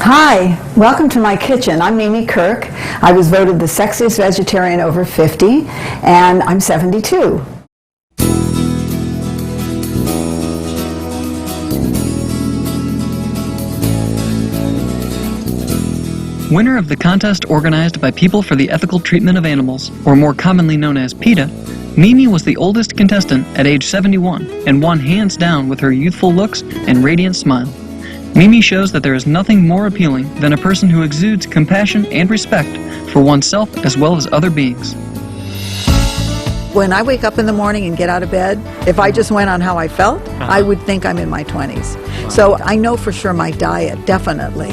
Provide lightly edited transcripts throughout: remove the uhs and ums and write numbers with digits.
Hi, welcome to my kitchen. I'm Mimi Kirk. I was voted the sexiest vegetarian over 50, and I'm 72. Winner of the contest organized by People for the Ethical Treatment of Animals, or more commonly known as PETA, Mimi was the oldest contestant at age 71 and won hands down with her youthful looks and radiant smile. Mimi shows that there is nothing more appealing than a person who exudes compassion and respect for oneself as well as other beings. When I wake up in the morning and get out of bed, if I just went on how I felt, I would think I'm in my 20s. So I know for sure my diet, definitely.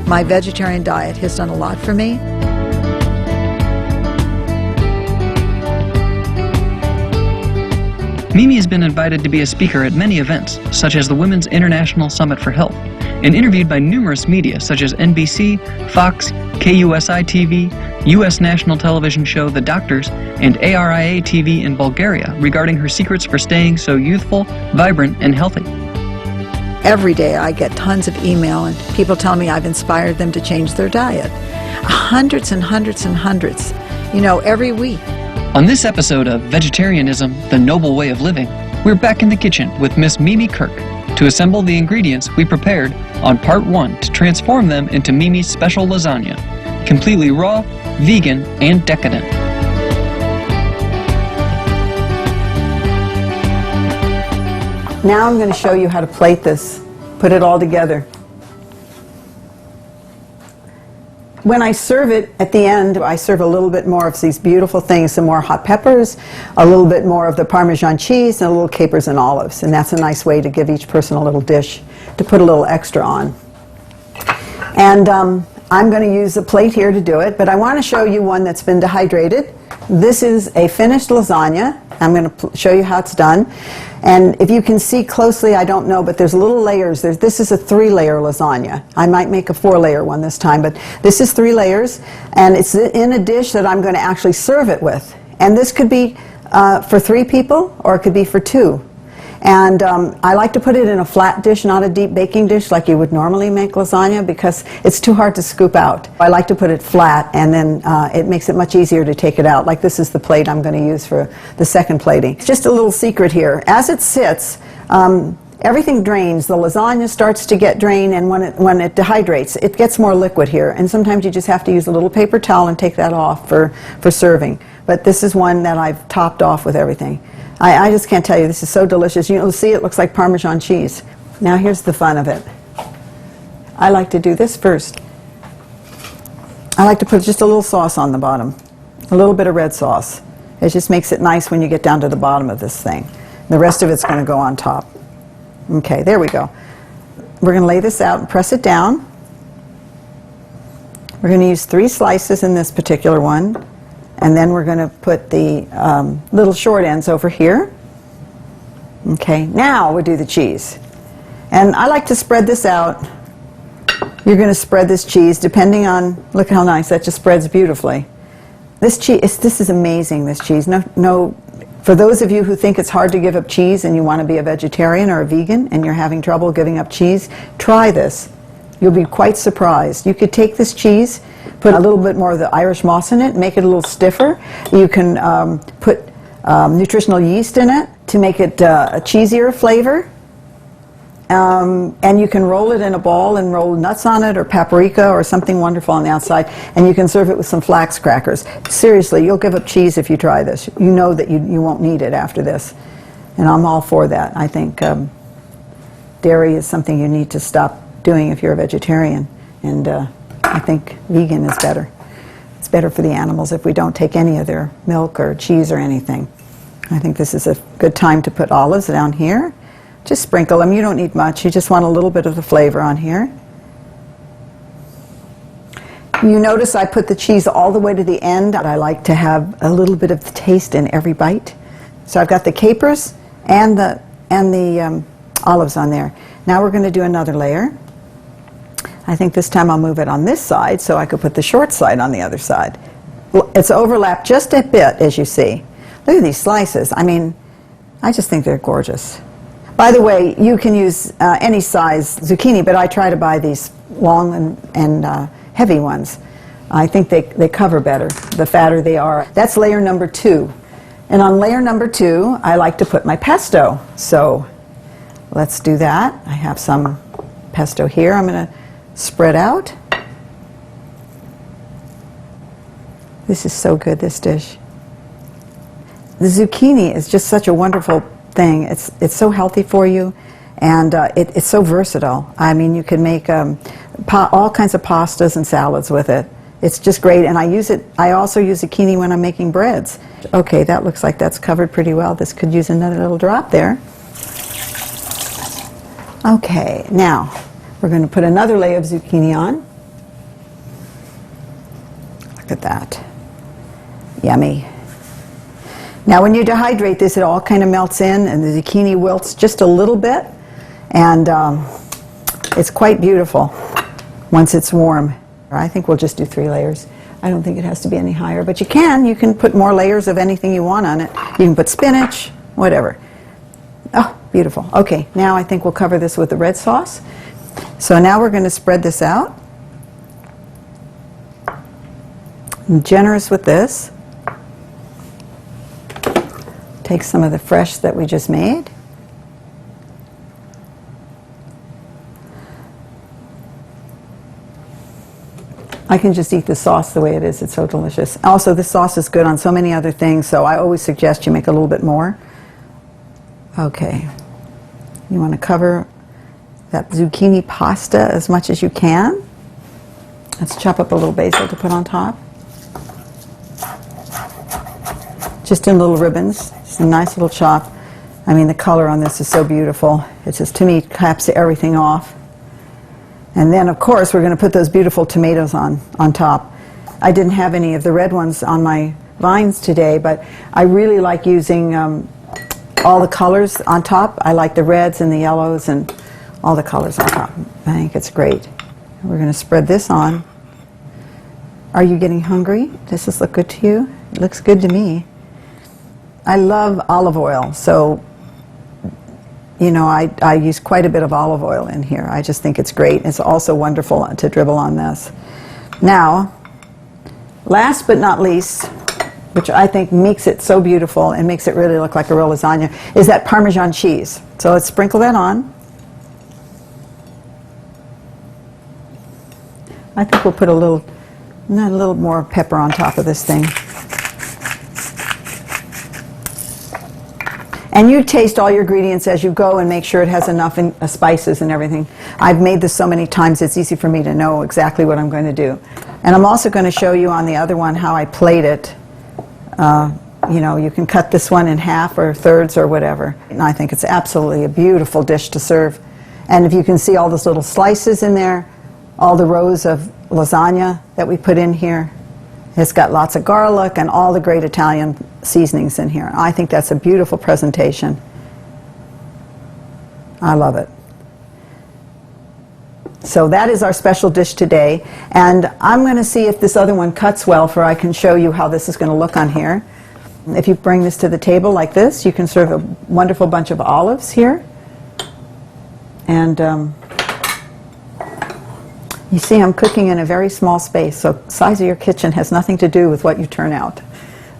My vegetarian diet has done a lot for me. Mimi has been invited to be a speaker at many events, such as the Women's International Summit for Health, and interviewed by numerous media such as NBC, Fox, KUSI-TV, U.S. national television show The Doctors, and ARIA-TV in Bulgaria regarding her secrets for staying so youthful, vibrant, and healthy. Every day I get tons of email and people tell me I've inspired them to change their diet. Hundreds and hundreds and hundreds, every week. On this episode of Vegetarianism, the Noble Way of Living, we're back in the kitchen with Miss Mimi Kirk to assemble the ingredients we prepared on part 1 to transform them into Mimi's special lasagna, completely raw, vegan, and decadent. Now I'm going to show you how to plate this, put it all together. When I serve it at the end, I serve a little bit more of these beautiful things, some more hot peppers, a little bit more of the Parmesan cheese, and a little capers and olives. And that's a nice way to give each person a little dish to put a little extra on. And I'm going to use a plate here to do it, but I want to show you one that's been dehydrated. This is a finished lasagna. I'm going to show you how it's done. And if you can see closely, I don't know, but there's little layers. This is a 3-layer lasagna. I might make a 4-layer one this time, but this is 3 layers, and it's in a dish that I'm going to actually serve it with. And this could be for 3 people, or it could be for 2. And I like to put it in a flat dish, not a deep baking dish like you would normally make lasagna, because it's too hard to scoop out. I like to put it flat, and then it makes it much easier to take it out. Like this is the plate I'm going to use for the second plating. Just a little secret here. As it sits, everything drains. The lasagna starts to get drained, and when it dehydrates, it gets more liquid here. And sometimes you just have to use a little paper towel and take that off for serving. But this is one that I've topped off with everything. I just can't tell you, this is so delicious. You'll see it looks like Parmesan cheese. Now here's the fun of it. I like to do this first. I like to put just a little sauce on the bottom, a little bit of red sauce. It just makes it nice when you get down to the bottom of this thing. The rest of it's going to go on top. Okay, there we go. We're going to lay this out and press it down. We're going to use 3 slices in this particular one. And then we're going to put the little short ends over here. Okay, now we'll do the cheese. And I like to spread this out. You're going to spread this cheese depending on, look how nice, that just spreads beautifully. This is amazing, this cheese. For those of you who think it's hard to give up cheese and you want to be a vegetarian or a vegan and you're having trouble giving up cheese, try this. You'll be quite surprised. You could take this cheese, put a little bit more of the Irish moss in it, make it a little stiffer. You can put nutritional yeast in it to make it a cheesier flavor. And you can roll it in a ball and roll nuts on it or paprika or something wonderful on the outside. And you can serve it with some flax crackers. Seriously, you'll give up cheese if you try this. You know that you won't need it after this. And I'm all for that. I think dairy is something you need to stop doing if you're a vegetarian. And I think vegan is better. It's better for the animals if we don't take any of their milk or cheese or anything. I think this is a good time to put olives down here. Just sprinkle them. You don't need much. You just want a little bit of the flavor on here. You notice I put the cheese all the way to the end. I like to have a little bit of the taste in every bite. So I've got the capers and the olives on there. Now we're going to do another layer. I think this time I'll move it on this side so I could put the short side on the other side. It's overlapped just a bit, as you see. Look at these slices. I mean, I just think they're gorgeous. By the way, you can use any size zucchini, but I try to buy these long and heavy ones. I think they cover better the fatter they are. That's layer number 2. And on layer number 2, I like to put my pesto. So let's do that. I have some pesto here. I'm going to spread out. This is so good, this dish. The zucchini is just such a wonderful thing. It's so healthy for you, and it's so versatile. I mean, you can make all kinds of pastas and salads with it. It's just great, and I also use zucchini when I'm making breads. Okay, that looks like that's covered pretty well. This could use another little drop there. Okay, now we're going to put another layer of zucchini on. Look at that. Yummy. Now when you dehydrate this, it all kind of melts in, and the zucchini wilts just a little bit, and it's quite beautiful once it's warm. I think we'll just do 3 layers. I don't think it has to be any higher, but you can put more layers of anything you want on it. You can put spinach, whatever. Oh, beautiful. Okay, now I think we'll cover this with the red sauce. So now we're going to spread this out. I'm generous with this. Take some of the fresh that we just made. I can just eat the sauce the way it is. It's so delicious. Also, this sauce is good on so many other things, so I always suggest you make a little bit more. Okay. You want to cover that zucchini pasta as much as you can. Let's chop up a little basil to put on top. Just in little ribbons. Just a nice little chop. I mean, the color on this is so beautiful. It just, to me, caps everything off. And then, of course, we're going to put those beautiful tomatoes on top. I didn't have any of the red ones on my vines today, but I really like using all the colors on top. I like the reds and the yellows and all the colors on top. I think it's great. We're going to spread this on. Are you getting hungry? Does this look good to you? It looks good to me. I love olive oil, so you know, I use quite a bit of olive oil in here. I just think it's great. It's also wonderful to dribble on this. Now, last but not least, which I think makes it so beautiful and makes it really look like a real lasagna, is that Parmesan cheese. So let's sprinkle that on. I think we'll put a little more pepper on top of this thing. And you taste all your ingredients as you go and make sure it has enough spices and everything. I've made this so many times it's easy for me to know exactly what I'm going to do. And I'm also going to show you on the other one how I plate it. You know, you can cut this one in half or thirds or whatever. And I think it's absolutely a beautiful dish to serve. And if you can see all those little slices in there, all the rows of lasagna that we put in here. It's got lots of garlic and all the great Italian seasonings in here. I think that's a beautiful presentation. I love it. So that is our special dish today. And I'm going to see if this other one cuts well, for I can show you how this is going to look on here. If you bring this to the table like this, you can serve a wonderful bunch of olives here. And you see, I'm cooking in a very small space, so the size of your kitchen has nothing to do with what you turn out.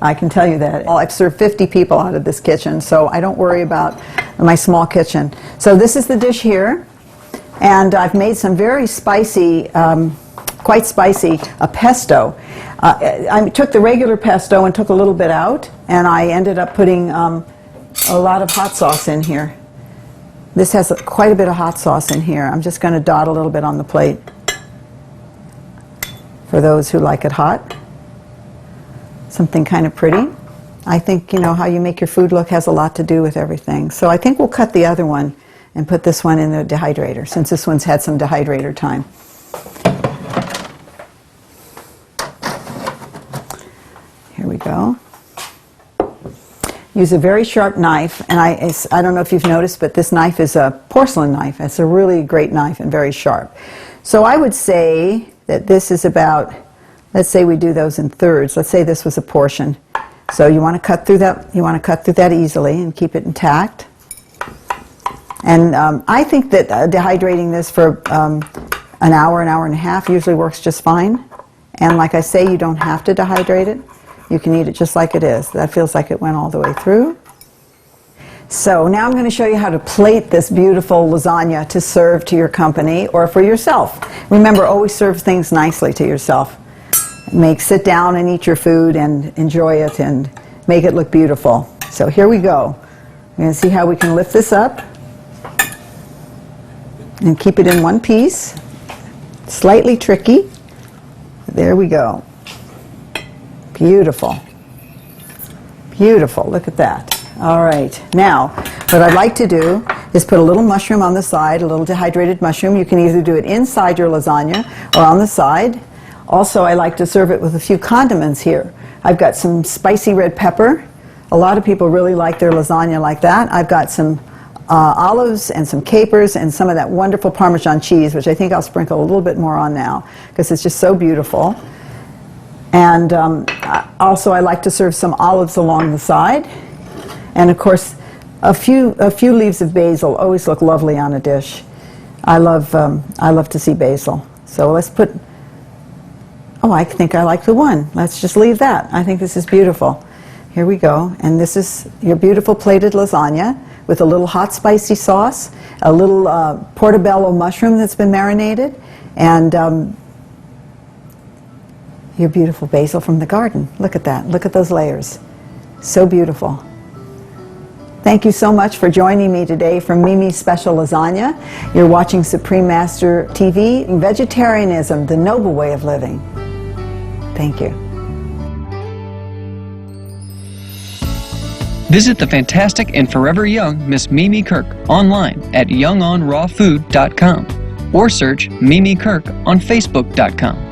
I can tell you that. Well, I've served 50 people out of this kitchen, so I don't worry about my small kitchen. So this is the dish here, and I've made some very spicy, quite spicy, pesto. I took the regular pesto and took a little bit out, and I ended up putting a lot of hot sauce in here. This has quite a bit of hot sauce in here. I'm just going to dot a little bit on the plate for those who like it hot. Something kind of pretty. I think, you know, how you make your food look has a lot to do with everything. So I think we'll cut the other one and put this one in the dehydrator, since this one's had some dehydrator time. Here we go. Use a very sharp knife, and I don't know if you've noticed, but this knife is a porcelain knife. It's a really great knife and very sharp. So I would say that this is about, let's say we do those in thirds. Let's say this was a portion. So you want to cut through that. You want to cut through that easily and keep it intact. And I think that dehydrating this for an hour and a half usually works just fine. And like I say, you don't have to dehydrate it. You can eat it just like it is. That feels like it went all the way through. So now I'm going to show you how to plate this beautiful lasagna to serve to your company or for yourself. Remember, always serve things nicely to yourself. Sit down and eat your food and enjoy it and make it look beautiful. So here we go. We're going to see how we can lift this up and keep it in one piece. Slightly tricky. There we go. Beautiful. Beautiful. Look at that. All right. Now, what I'd like to do is put a little mushroom on the side, a little dehydrated mushroom. You can either do it inside your lasagna or on the side. Also, I like to serve it with a few condiments here. I've got some spicy red pepper. A lot of people really like their lasagna like that. I've got some olives and some capers and some of that wonderful Parmesan cheese, which I think I'll sprinkle a little bit more on now because it's just so beautiful. And also I like to serve some olives along the side. And of course, a few leaves of basil always look lovely on a dish. I love to see basil. So let's put, oh, I think I like the one. Let's just leave that. I think this is beautiful. Here we go. And this is your beautiful plated lasagna with a little hot spicy sauce, a little portobello mushroom that's been marinated, and your beautiful basil from the garden. Look at that. Look at those layers. So beautiful. Thank you so much for joining me today for Mimi's Special Lasagna. You're watching Supreme Master TV, Vegetarianism, the Noble Way of Living. Thank you. Visit the fantastic and forever young Miss Mimi Kirk online at youngonrawfood.com or search Mimi Kirk on Facebook.com.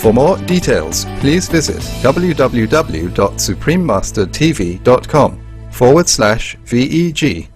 For more details, please visit www.suprememastertv.com/VEG